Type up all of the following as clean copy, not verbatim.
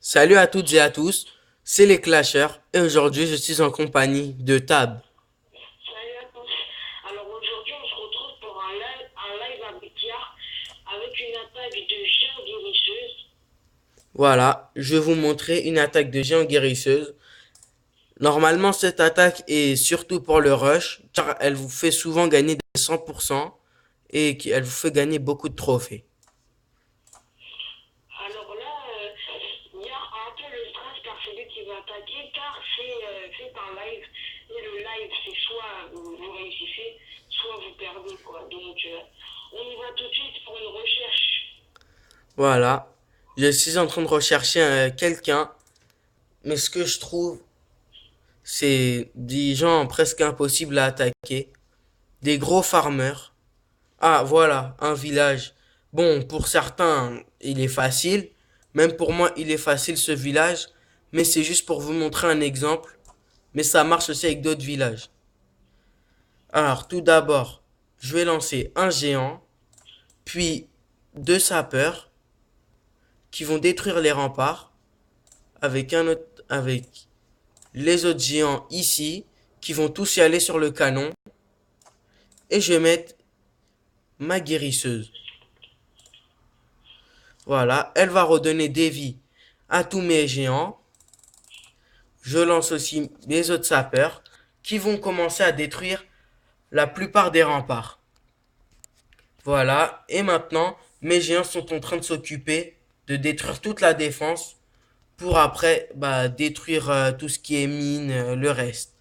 Salut à toutes et à tous, c'est les Clashers et aujourd'hui je suis en compagnie de Tab. Salut à tous. Alors aujourd'hui, on se retrouve pour un live avec Yar avec une attaque de géants guérisseuse. Voilà, je vais vous montrer une attaque de géant guérisseuse. Normalement cette attaque est surtout pour le rush car elle vous fait souvent gagner des 100% et elle vous fait gagner beaucoup de trophées. Alors là, Yar a un peu le stress car c'est lui qui va attaquer car c'est un live. Et le live, c'est soit vous réussissez, soit vous perdez, quoi. Donc on y va tout de suite pour une recherche. Voilà, je suis en train de rechercher quelqu'un, mais ce que je trouve c'est des gens presque impossibles à attaquer, des gros farmers. Ah, voilà, un village. Bon, pour certains, il est facile. Même pour moi, il est facile ce village. Mais c'est juste pour vous montrer un exemple. Mais ça marche aussi avec d'autres villages. Alors, tout d'abord, je vais lancer un géant, puis deux sapeurs qui vont détruire les remparts avec les autres géants ici qui vont tous y aller sur le canon. Et je vais mettre ma guérisseuse. Voilà, elle va redonner des vies à tous mes géants. Je lance aussi mes autres sapeurs qui vont commencer à détruire la plupart des remparts. Voilà, et maintenant, mes géants sont en train de s'occuper de détruire toute la défense pour après détruire tout ce qui est mine, le reste.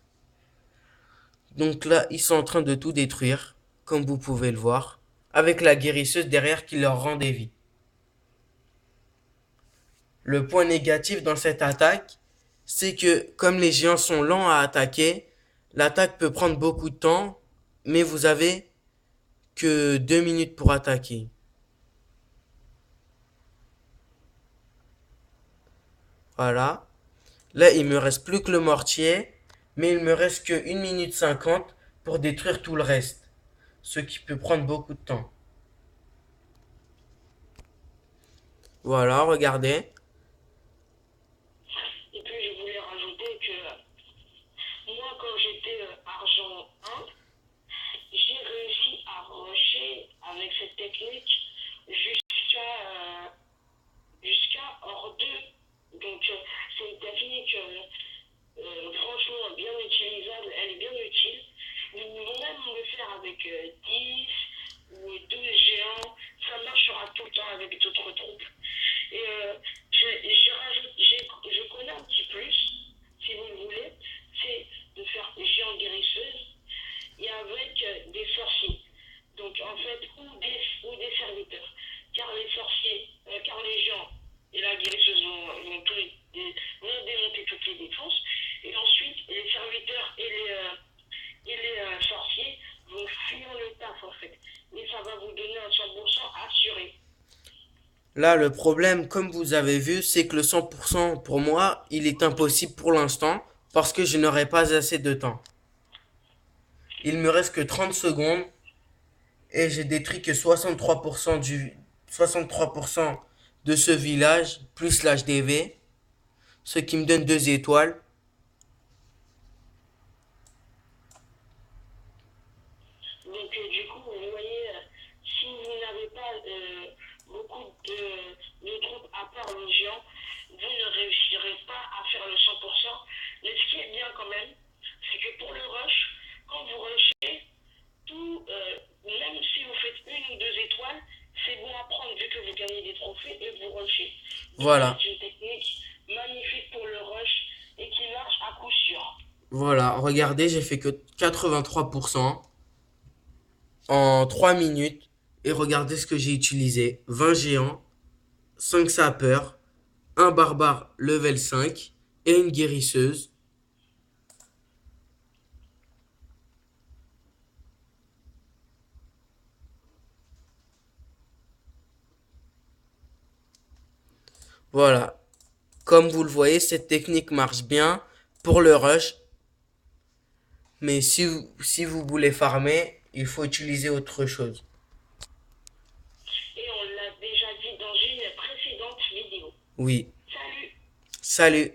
Donc là, ils sont en train de tout détruire, comme vous pouvez le voir, avec la guérisseuse derrière qui leur rend des vies. Le point négatif dans cette attaque, c'est que comme les géants sont lents à attaquer, l'attaque peut prendre beaucoup de temps, mais vous avez que 2 minutes pour attaquer. Voilà. Là, il me reste plus que le mortier, mais il me reste que 1 minute 50 pour détruire tout le reste, ce qui peut prendre beaucoup de temps. Voilà, regardez. Et puis je voulais rajouter que moi, quand j'étais argent 1, j'ai réussi à rusher avec cette technique jusqu'à hors 2. Donc c'est une technique franchement bien utilisable, elle est bien utile. Nous pouvons même le faire avec 10 ou 12 géants, ça marchera tout le temps avec d'autres troupes. Et je connais un petit plus, si vous le voulez, c'est de faire des géants guérisseuses et avec des sorciers. Donc en fait, ou des serviteurs. Car les sorciers, car les gens et la guérisseuse vont démonter toutes les défenses. Et ensuite, les serviteurs et les sorciers vont fuir le taf en fait. Et ça va vous donner un 100% assuré. Là, le problème, comme vous avez vu, c'est que le 100% pour moi, il est impossible pour l'instant parce que je n'aurai pas assez de temps. Il me reste que 30 secondes et j'ai détruit que 63% de ce village plus l'HDV, ce qui me donne 2 étoiles. Donc du coup, vous voyez, si vous n'avez pas beaucoup de troupes à part le géant, vous ne réussirez pas à faire le 100%. Mais ce qui est bien quand même, c'est que pour le rush, quand vous rushez, même si vous faites une ou deux étoiles, c'est bon à prendre vu que vous gagnez des trophées et vous rushez. Donc Voilà, c'est une technique magnifique pour le rush et qui marche à coup sûr. voilà, regardez, j'ai fait que 83% en 3 minutes et regardez ce que j'ai utilisé. 20 géants, 5 sapeurs, un barbare level 5 et une guérisseuse. Voilà. Comme vous le voyez, cette technique marche bien pour le rush. Mais si vous voulez farmer, il faut utiliser autre chose. Et on l'a déjà dit dans une précédente vidéo. Oui. Salut! Salut!